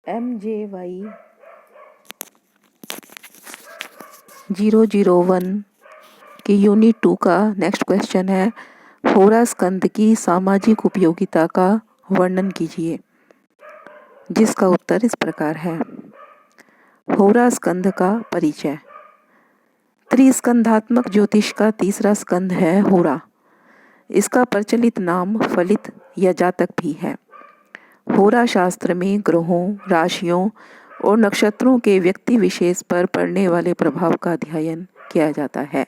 MJY001 की unit 2 का next question है, होरा स्कंद की सामाजिक उपयोगिता का वर्णन कीजिए, जिसका उत्तर इस प्रकार है। होरा स्कंद का परिचय। त्रिस्कंधात्मक ज्योतिष का तीसरा स्कंद है होरा। इसका प्रचलित नाम फलित या जातक भी है। होरा शास्त्र में ग्रहों, राशियों और नक्षत्रों के व्यक्ति विशेष पर पड़ने वाले प्रभाव का अध्ययन किया जाता है।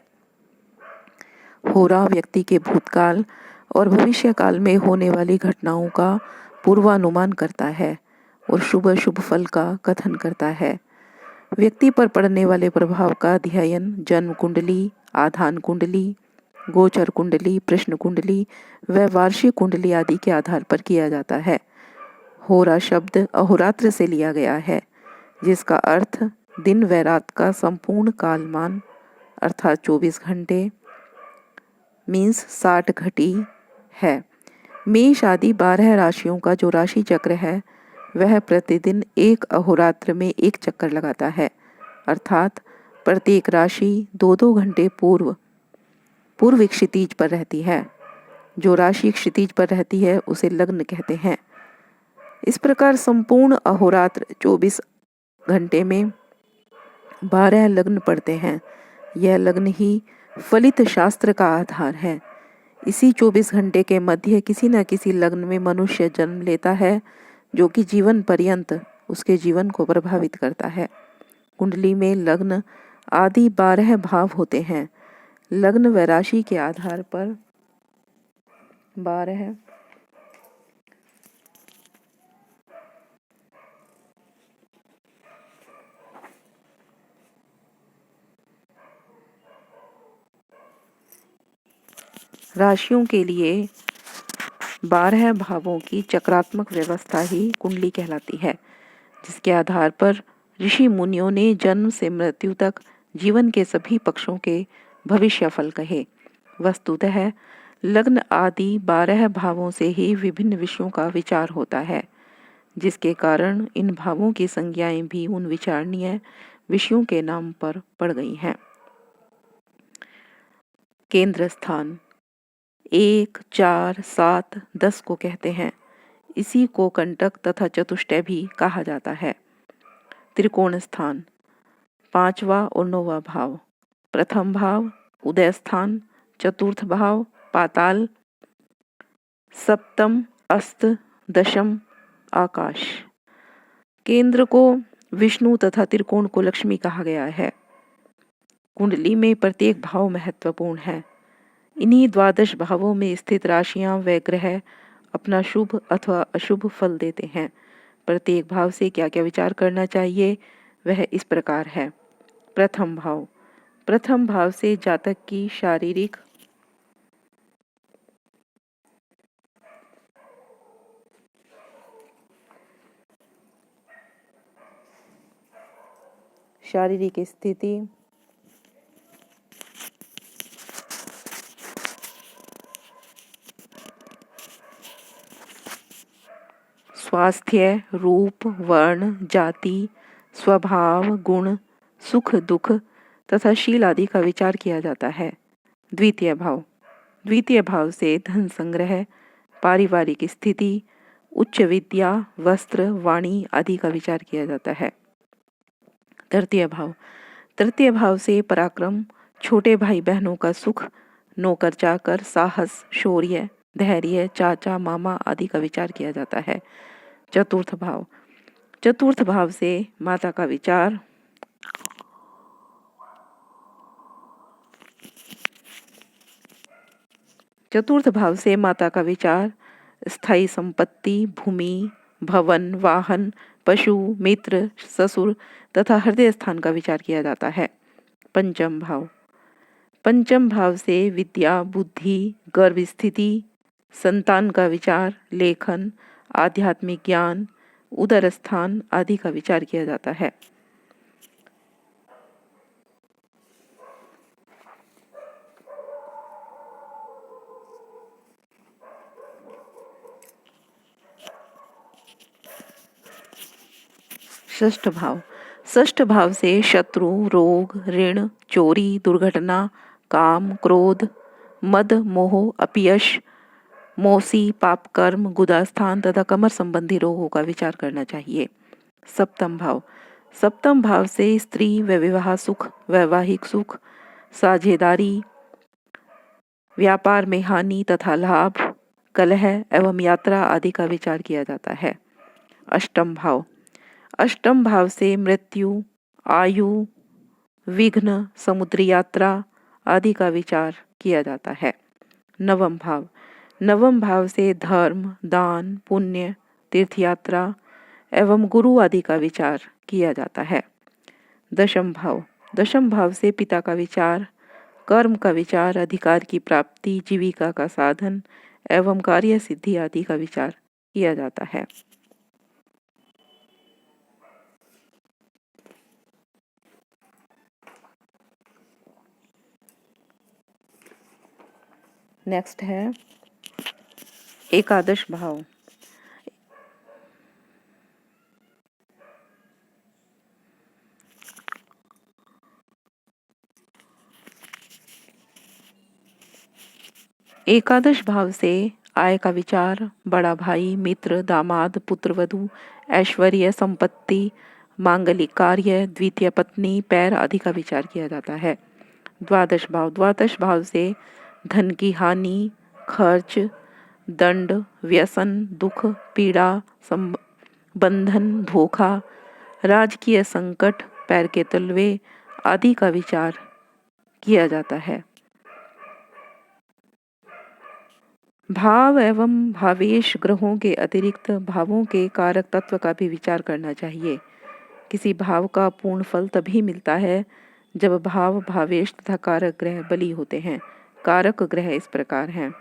होरा व्यक्ति के भूतकाल और भविष्य काल में होने वाली घटनाओं का पूर्वानुमान करता है और शुभ अशुभ फल का कथन करता है। व्यक्ति पर पड़ने वाले प्रभाव का अध्ययन जन्म कुंडली, आधान कुंडली, गोचर कुंडली, प्रश्न कुंडली व वार्षिक कुंडली आदि के आधार पर किया जाता है। होरा शब्द अहोरात्र से लिया गया है, जिसका अर्थ दिन व रात का संपूर्ण कालमान अर्थात 24 घंटे मीन्स 60 घटी है। मेष आदि 12 राशियों का जो राशि चक्र है वह प्रतिदिन एक अहोरात्र में एक चक्कर लगाता है, अर्थात प्रत्येक राशि 2-2 घंटे पूर्व क्षितिज पर रहती है। जो राशि क्षितिज पर रहती है उसे लग्न कहते हैं। इस प्रकार संपूर्ण अहोरात्र 24 घंटे में 12 लग्न पड़ते हैं। यह लग्न ही फलित शास्त्र का आधार है। इसी 24 घंटे के मध्य किसी न किसी लग्न में मनुष्य जन्म लेता है, जो कि जीवन पर्यंत उसके जीवन को प्रभावित करता है। कुंडली में लग्न आदि 12 भाव होते हैं। लग्न व राशि के आधार पर 12 राशियों के लिए 12 भावों की चक्रात्मक व्यवस्था ही कुंडली कहलाती है, जिसके आधार पर ऋषि मुनियों ने जन्म से मृत्यु तक जीवन के सभी पक्षों के भविष्य फल कहे। वस्तुतः लग्न आदि 12 भावों से ही विभिन्न विषयों का विचार होता है, जिसके कारण इन भावों की संज्ञाएं भी उन विचारणीय विषयों के नाम पर पड़ गई हैं। केंद्र स्थान 1, 4, 7, 10 को कहते हैं। इसी को कंटक तथा चतुष्टय भी कहा जाता है। त्रिकोण स्थान 5वां और 9वां भाव, प्रथम भाव उदय स्थान, चतुर्थ भाव पाताल, सप्तम अस्त, दशम आकाश। केंद्र को विष्णु तथा त्रिकोण को लक्ष्मी कहा गया है। कुंडली में प्रत्येक भाव महत्वपूर्ण है। इन्हीं 12 भावों में स्थित राशियां व ग्रह अपना शुभ अथवा अशुभ फल देते हैं। प्रत्येक भाव से क्या क्या विचार करना चाहिए वह इस प्रकार है। प्रथम भाव से जातक की शारीरिक स्थिति, स्वास्थ्य, रूप, वर्ण, जाति, स्वभाव, गुण, सुख दुख तथा शील आदि का विचार किया जाता है। द्वितीय भाव से धन संग्रह, पारिवारिक स्थिति, उच्च विद्या, वस्त्र, वाणी आदि का विचार किया जाता है। तृतीय भाव से पराक्रम, छोटे भाई बहनों का सुख, नौकर चाकर, साहस, शौर्य, धैर्य, चाचा मामा आदि का विचार किया जाता है। चतुर्थ भाव से माता का विचार, स्थायी संपत्ति, भूमि, भवन, वाहन, पशु, मित्र, ससुर तथा हृदय स्थान का विचार किया जाता है। पंचम भाव से विद्या, बुद्धि, गर्भ स्थिति, संतान का विचार, लेखन, आध्यात्मिक ज्ञान, उदर स्थान आदि का विचार किया जाता है। षष्ठ भाव। षष्ठ भाव से शत्रु, रोग, ऋण, चोरी, दुर्घटना, काम, क्रोध, मद, मोह, अपयश, मौसी, पाप कर्म, गुदास्थान तथा कमर संबंधी रोगों का विचार करना चाहिए। सप्तम भाव। सप्तम भाव से स्त्री व विवाह सुख, वैवाहिक सुख, साझेदारी, व्यापार में हानि तथा लाभ, कलह एवं यात्रा आदि का विचार किया जाता है। अष्टम भाव। अष्टम भाव से मृत्यु, आयु, विघ्न, समुद्री यात्रा आदि का विचार किया जाता है। नवम भाव। नवम भाव से धर्म, दान, पुण्य, तीर्थ यात्रा एवं गुरु आदि का विचार किया जाता है। दशम भाव। दशम भाव से पिता का विचार, कर्म का विचार, अधिकार की प्राप्ति, जीविका का साधन एवं कार्य सिद्धि आदि का विचार किया जाता है। नेक्स्ट है एकादश भाव। एकादश भाव से आय का विचार, बड़ा भाई, मित्र, दामाद, पुत्रवधू, ऐश्वर्य, संपत्ति, मांगलिक कार्य, द्वितीय पत्नी, पैर आदि का विचार किया जाता है। द्वादश भाव। द्वादश भाव से धन की हानि, खर्च, दंड, व्यसन, दुख, पीड़ा, बंधन, धोखा, राजकीय संकट, पैर के तलवे आदि का विचार किया जाता है। भाव एवं भावेश ग्रहों के अतिरिक्त भावों के कारक तत्व का भी विचार करना चाहिए। किसी भाव का पूर्ण फल तभी मिलता है जब भाव, भावेश तथा कारक ग्रह बली होते हैं। कारक ग्रह इस प्रकार हैं।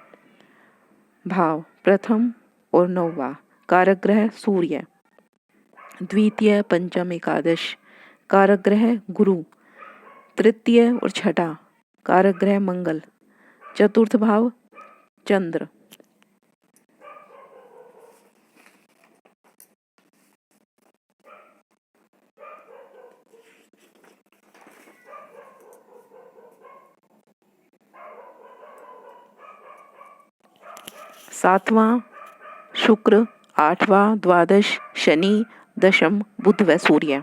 भाव प्रथम और नौवा, कारक ग्रह सूर्य। द्वितीय, पंचम, एकादश, कारक ग्रह गुरु। तृतीय और छठा, कारक ग्रह मंगल। चतुर्थ भाव चंद्र। सातवां शुक्र, आठवां द्वादश शनि, दशम बुध व सूर्य।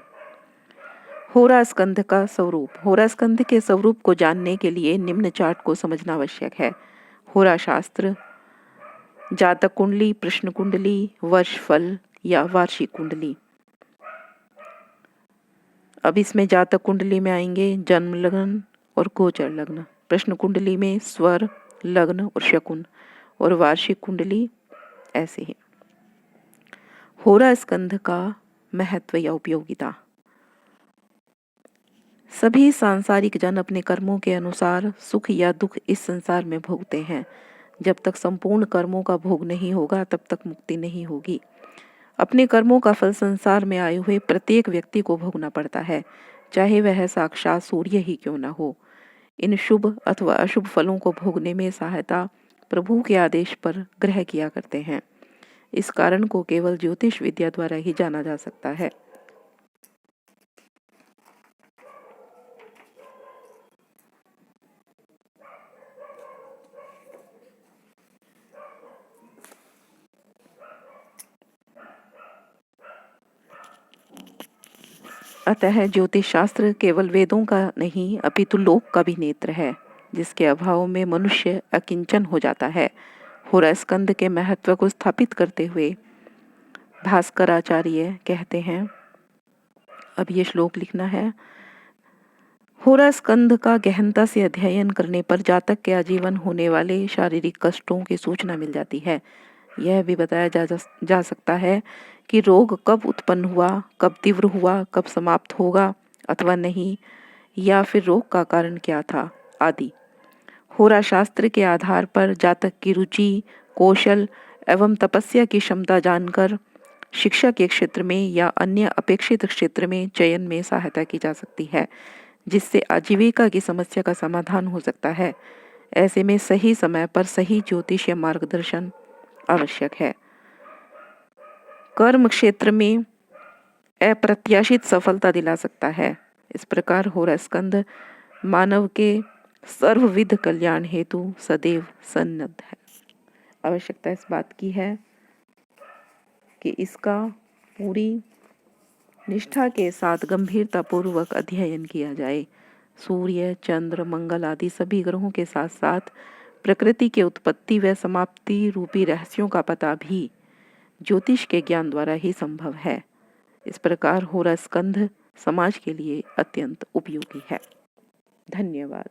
होरा स्कंध का स्वरूप। होरा स्कंध के स्वरूप को जानने के लिए निम्न चार्ट को समझना आवश्यक है। होरा शास्त्र, जातक कुंडली, प्रश्न कुंडली, वर्ष फल या वार्षिक कुंडली। अब इसमें जातक कुंडली में आएंगे जन्म लग्न और गोचर लग्न, प्रश्न कुंडली में स्वर, लग्न और शकुन, और वार्षिक कुंडली ऐसे ही। होरा स्कंध का महत्व या उपयोगिता। सभी सांसारिक जन अपने कर्मों के अनुसार सुख या दुख इस संसार में भोगते हैं। जब तक संपूर्ण कर्मों का भोग नहीं होगा तब तक मुक्ति नहीं होगी। अपने कर्मों का फल संसार में आए हुए प्रत्येक व्यक्ति को भोगना पड़ता है, चाहे वह साक्षात सूर्य ही क्यों न हो। इन शुभ अथवा अशुभ फलों को भोगने में सहायता प्रभु के आदेश पर ग्रह किया करते हैं। इस कारण को केवल ज्योतिष विद्या द्वारा ही जाना जा सकता है। अतः ज्योतिष शास्त्र केवल वेदों का नहीं अपितु लोक का भी नेत्र है, जिसके अभाव में मनुष्य अकिंचन हो जाता है। होरा स्कंद के महत्व को स्थापित करते हुए भास्कराचार्य कहते हैं, अब ये श्लोक लिखना है। होरा स्कंद का गहनता से अध्ययन करने पर जातक के आजीवन होने वाले शारीरिक कष्टों की सूचना मिल जाती है। यह भी बताया जा सकता है कि रोग कब उत्पन्न हुआ, कब तीव्र हुआ, कब समाप्त होगा अथवा नहीं, या फिर रोग का कारण क्या था आदि। होरा शास्त्र के आधार पर जातक की रुचि, कौशल एवं तपस्या की क्षमता जानकर शिक्षा के क्षेत्र में या अन्य अपेक्षित क्षेत्र में चयन में सहायता की जा सकती है, जिससे आजीविका की समस्या का समाधान हो सकता है। ऐसे में सही समय पर सही ज्योतिष या मार्गदर्शन आवश्यक है। कर्म क्षेत्र में अप्रत्याशित सफलता दिला सकता है। इस प्रकार होरा स्कंद मानव के सर्वविध कल्याण हेतु सदैव सन्नद्ध है। आवश्यकता इस बात की है कि इसका पूरी निष्ठा के साथ गंभीरता पूर्वक अध्ययन किया जाए। सूर्य, चंद्र, मंगल आदि सभी ग्रहों के साथ साथ प्रकृति के उत्पत्ति व समाप्ति रूपी रहस्यों का पता भी ज्योतिष के ज्ञान द्वारा ही संभव है। इस प्रकार होरा स्कंध समाज के लिए अत्यंत उपयोगी है। धन्यवाद।